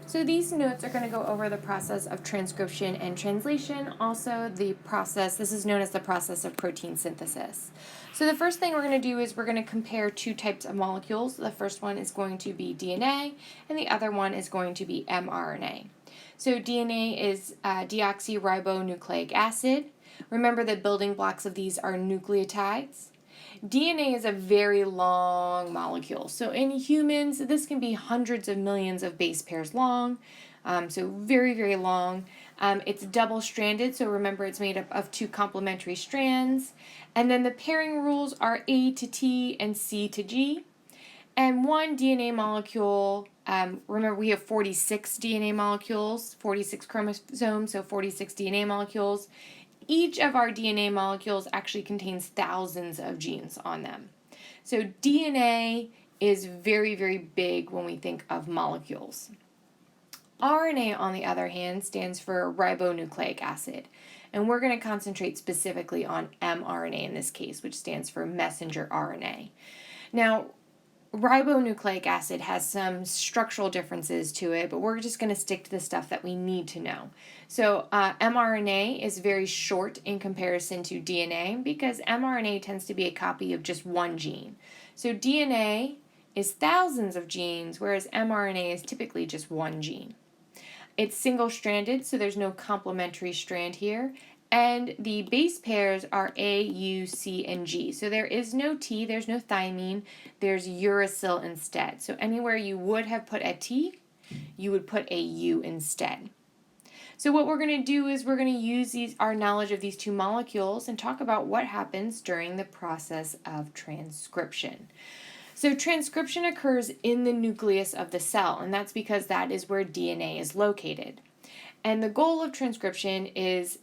So these notes are going to go over the process of transcription and translation, also the process, this is known as the process of protein synthesis. So the first thing we're going to do is we're going to compare two types of molecules. The first one is going to be DNA, and the other one is going to be mRNA. So DNA is deoxyribonucleic acid. Remember the building blocks of these are nucleotides. DNA is a very long molecule. So in humans, this can be hundreds of millions of base pairs long. So very, very long. It's double-stranded, so remember it's made up of two complementary strands. And then the pairing rules are A to T and C to G. And one DNA molecule, remember we have 46 DNA molecules, 46 chromosomes, so 46 DNA molecules. Each of our DNA molecules actually contains thousands of genes on them. So DNA is very, very big when we think of molecules. RNA, on the other hand, stands for ribonucleic acid. And we're going to concentrate specifically on mRNA in this case, which stands for messenger RNA. Now, ribonucleic acid has some structural differences to it, but we're just going to stick to the stuff that we need to know. So mRNA is very short in comparison to DNA because mRNA tends to be a copy of just one gene. So DNA is thousands of genes, whereas mRNA is typically just one gene. It's single-stranded, so there's no complementary strand here. And the base pairs are A, U, C, and G. So there is no T, there's no thymine, there's uracil instead. So anywhere you would have put a T, you would put a U instead. So what we're going to do is we're going to use our knowledge of these two molecules and talk about what happens during the process of transcription. So transcription occurs in the nucleus of the cell, and that's because that is where DNA is located. And the goal of transcription is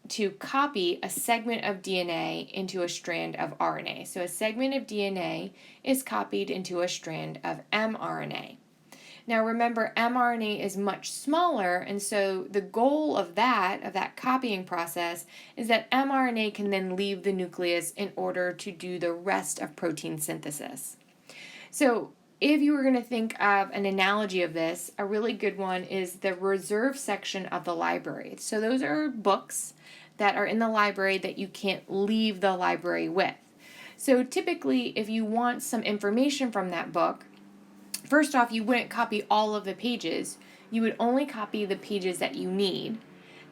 to copy a segment of DNA into a strand of RNA. So a segment of DNA is copied into a strand of mRNA. Now remember, mRNA is much smaller, and so the goal of that copying process is that mRNA can then leave the nucleus in order to do the rest of protein synthesis. So if you were going to think of an analogy of this, a really good one is the reserve section of the library. So those are books that are in the library that you can't leave the library with. So typically, if you want some information from that book, first off, you wouldn't copy all of the pages. You would only copy the pages that you need.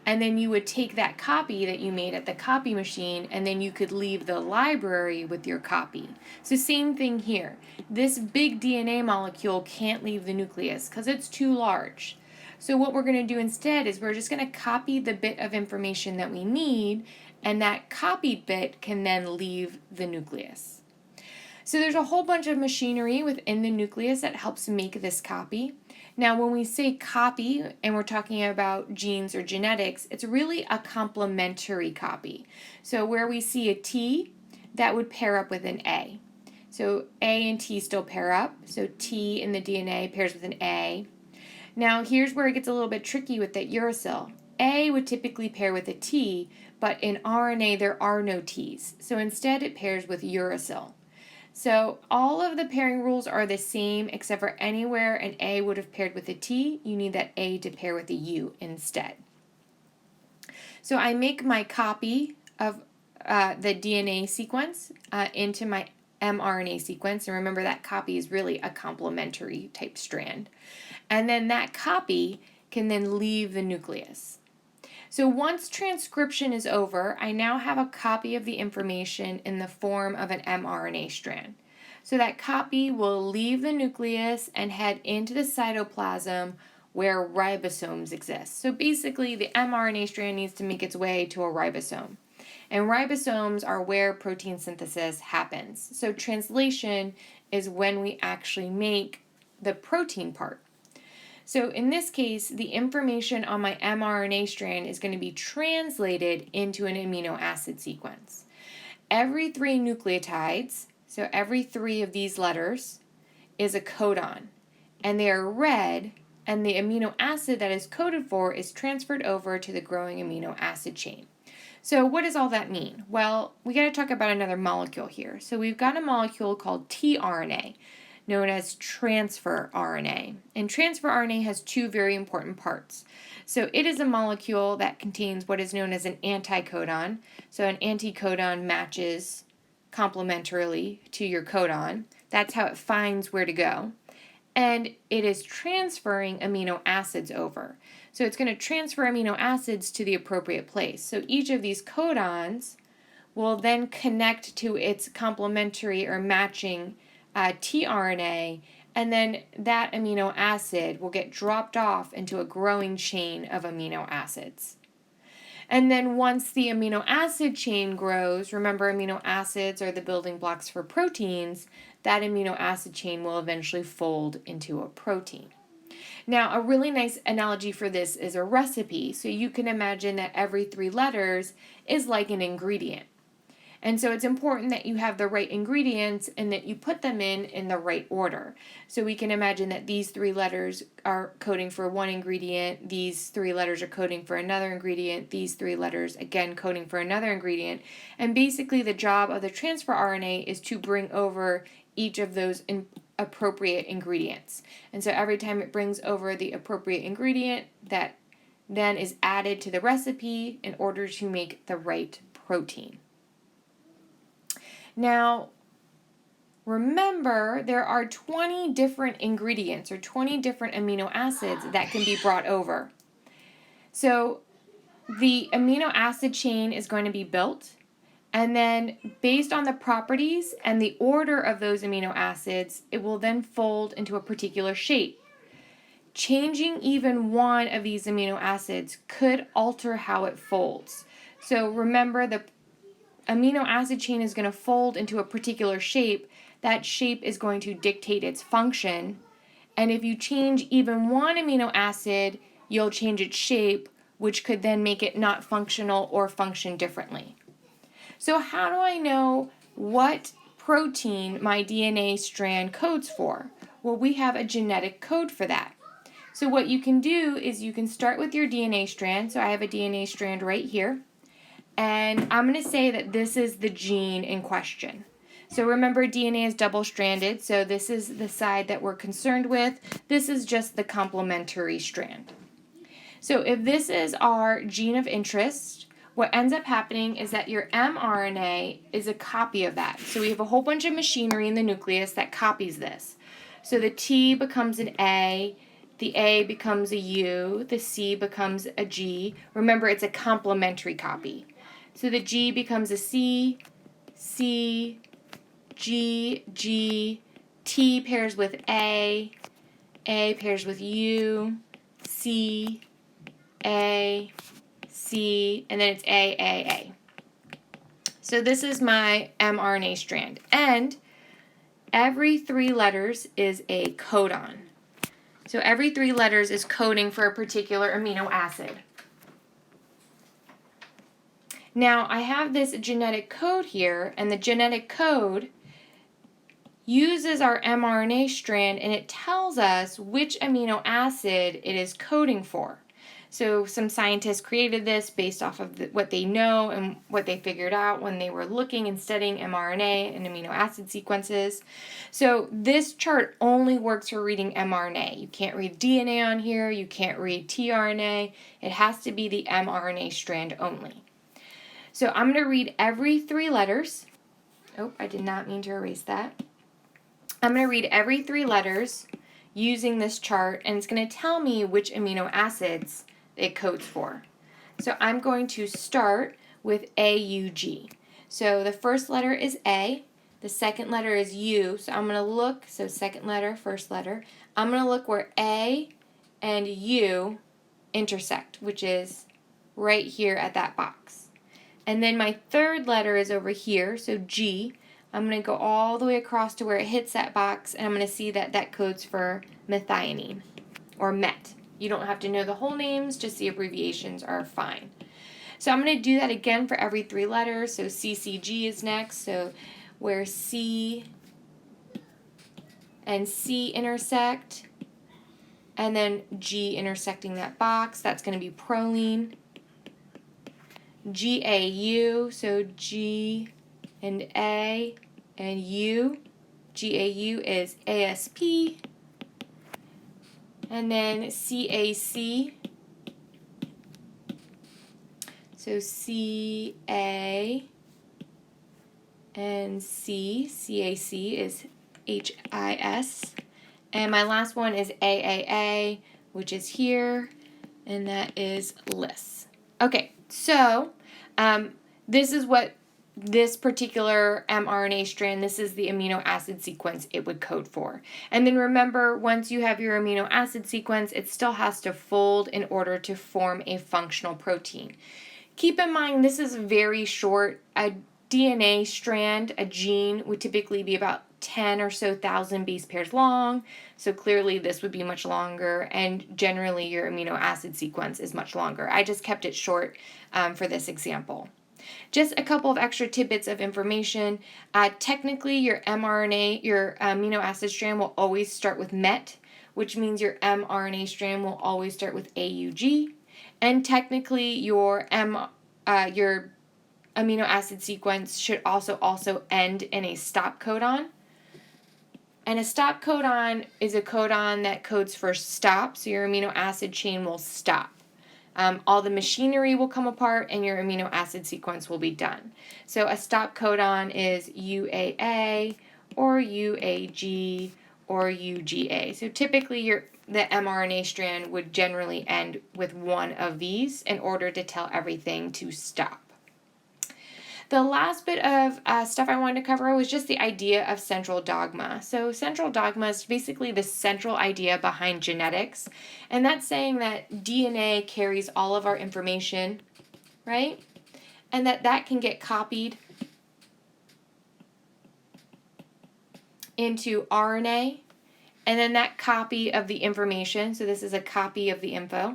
And then you would take that copy that you made at the copy machine, and then you could leave the library with your copy. So same thing here. This big DNA molecule can't leave the nucleus because it's too large. So what we're going to do instead is we're just going to copy the bit of information that we need, and that copied bit can then leave the nucleus. So there's a whole bunch of machinery within the nucleus that helps make this copy. Now, when we say copy and we're talking about genes or genetics, it's really a complementary copy. So where we see a T, that would pair up with an A. So A and T still pair up. So T in the DNA pairs with an A. Now, here's where it gets a little bit tricky with that uracil. A would typically pair with a T, but in RNA there are no T's. So instead it pairs with uracil. So all of the pairing rules are the same except for anywhere an A would have paired with a T, you need that A to pair with a U instead. So I make my copy of the DNA sequence into my mRNA sequence, and remember that copy is really a complementary type strand. And then that copy can then leave the nucleus. So once transcription is over, I now have a copy of the information in the form of an mRNA strand. So that copy will leave the nucleus and head into the cytoplasm where ribosomes exist. So basically, the mRNA strand needs to make its way to a ribosome. And ribosomes are where protein synthesis happens. So translation is when we actually make the protein part. So in this case, the information on my mRNA strand is going to be translated into an amino acid sequence. Every 3 nucleotides, so every 3 of these letters, is a codon, and they are read, and the amino acid that is coded for is transferred over to the growing amino acid chain. So what does all that mean? Well, we got to talk about another molecule here. So we've got a molecule called tRNA. known as transfer RNA. And transfer RNA has two very important parts. So it is a molecule that contains what is known as an anticodon. So an anticodon matches complementarily to your codon. That's how it finds where to go. And it is transferring amino acids over. So it's going to transfer amino acids to the appropriate place. So each of these codons will then connect to its complementary or matching tRNA, and then that amino acid will get dropped off into a growing chain of amino acids. And then once the amino acid chain grows, remember amino acids are the building blocks for proteins, that amino acid chain will eventually fold into a protein. Now, a really nice analogy for this is a recipe. So you can imagine that every 3 letters is like an ingredient. And so it's important that you have the right ingredients and that you put them in the right order. So we can imagine that these 3 letters are coding for one ingredient, these 3 letters are coding for another ingredient, these 3 letters again coding for another ingredient. And basically the job of the transfer RNA is to bring over each of those appropriate ingredients. And so every time it brings over the appropriate ingredient, that then is added to the recipe in order to make the right protein. Now, remember, there are 20 different ingredients or 20 different amino acids that can be brought over. So the amino acid chain is going to be built, and then based on the properties and the order of those amino acids, it will then fold into a particular shape. Changing even one of these amino acids could alter how it folds. So remember, the amino acid chain is going to fold into a particular shape. That shape is going to dictate its function. And if you change even one amino acid, you'll change its shape, which could then make it not functional or function differently. So how do I know what protein my DNA strand codes for? Well, we have a genetic code for that. So what you can do is you can start with your DNA strand. So I have a DNA strand right here. And I'm going to say that this is the gene in question. So remember, DNA is double-stranded, so this is the side that we're concerned with. This is just the complementary strand. So if this is our gene of interest, what ends up happening is that your mRNA is a copy of that. So we have a whole bunch of machinery in the nucleus that copies this. So the T becomes an A, the A becomes a U, the C becomes a G. Remember, it's a complementary copy. So the G becomes a C, C, G, G, T pairs with A pairs with U, C, A, C, and then it's A. So this is my mRNA strand. And every 3 letters is a codon. So every 3 letters is coding for a particular amino acid. Now, I have this genetic code here, and the genetic code uses our mRNA strand, and it tells us which amino acid it is coding for. So some scientists created this based off of what they know and what they figured out when they were looking and studying mRNA and amino acid sequences. So this chart only works for reading mRNA. You can't read DNA on here, you can't read tRNA. It has to be the mRNA strand only. So I'm going to read every 3 letters. Oh, I did not mean to erase that. I'm going to read every 3 letters using this chart, and it's going to tell me which amino acids it codes for. So I'm going to start with AUG. So the first letter is A, the second letter is U. So I'm going to look, so second letter, first letter. I'm going to look where A and U intersect, which is right here at that box. And then my third letter is over here, so G. I'm going to go all the way across to where it hits that box, and I'm going to see that that codes for methionine, or MET. You don't have to know the whole names, just the abbreviations are fine. So I'm going to do that again for every 3 letters. So CCG is next, so where C and C intersect, and then G intersecting that box, that's going to be proline. GAU, so G and A and U, GAU is ASP, and then CAC, so CA and CAC is HIS, and my last one is AAA, which is here, and that is LIS. Okay, so this is what this particular mRNA strand, this is the amino acid sequence it would code for. And then remember, once you have your amino acid sequence, it still has to fold in order to form a functional protein. Keep in mind, this is very short. A DNA strand, a gene, would typically be about 10 or so thousand base pairs long, so clearly this would be much longer, and generally your amino acid sequence is much longer. I just kept it short for this example. Just a couple of extra tidbits of information. Technically, your mRNA, your amino acid strand will always start with MET, which means your mRNA strand will always start with AUG. And technically, your amino acid sequence should also end in a stop codon. And a stop codon is a codon that codes for stop, so your amino acid chain will stop. All the machinery will come apart and your amino acid sequence will be done. So a stop codon is UAA or UAG or UGA. So typically the mRNA strand would generally end with one of these in order to tell everything to stop. The last bit of stuff I wanted to cover was just the idea of central dogma. So central dogma is basically the central idea behind genetics, and that's saying that DNA carries all of our information, right? And that can get copied into RNA, and then that copy of the information, so this is a copy of the info,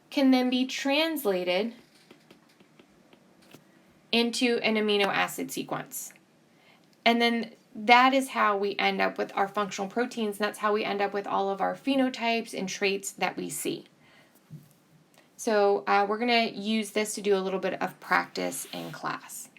can then be translated into an amino acid sequence. And then that is how we end up with our functional proteins, and that's how we end up with all of our phenotypes and traits that we see. So we're going to use this to do a little bit of practice in class.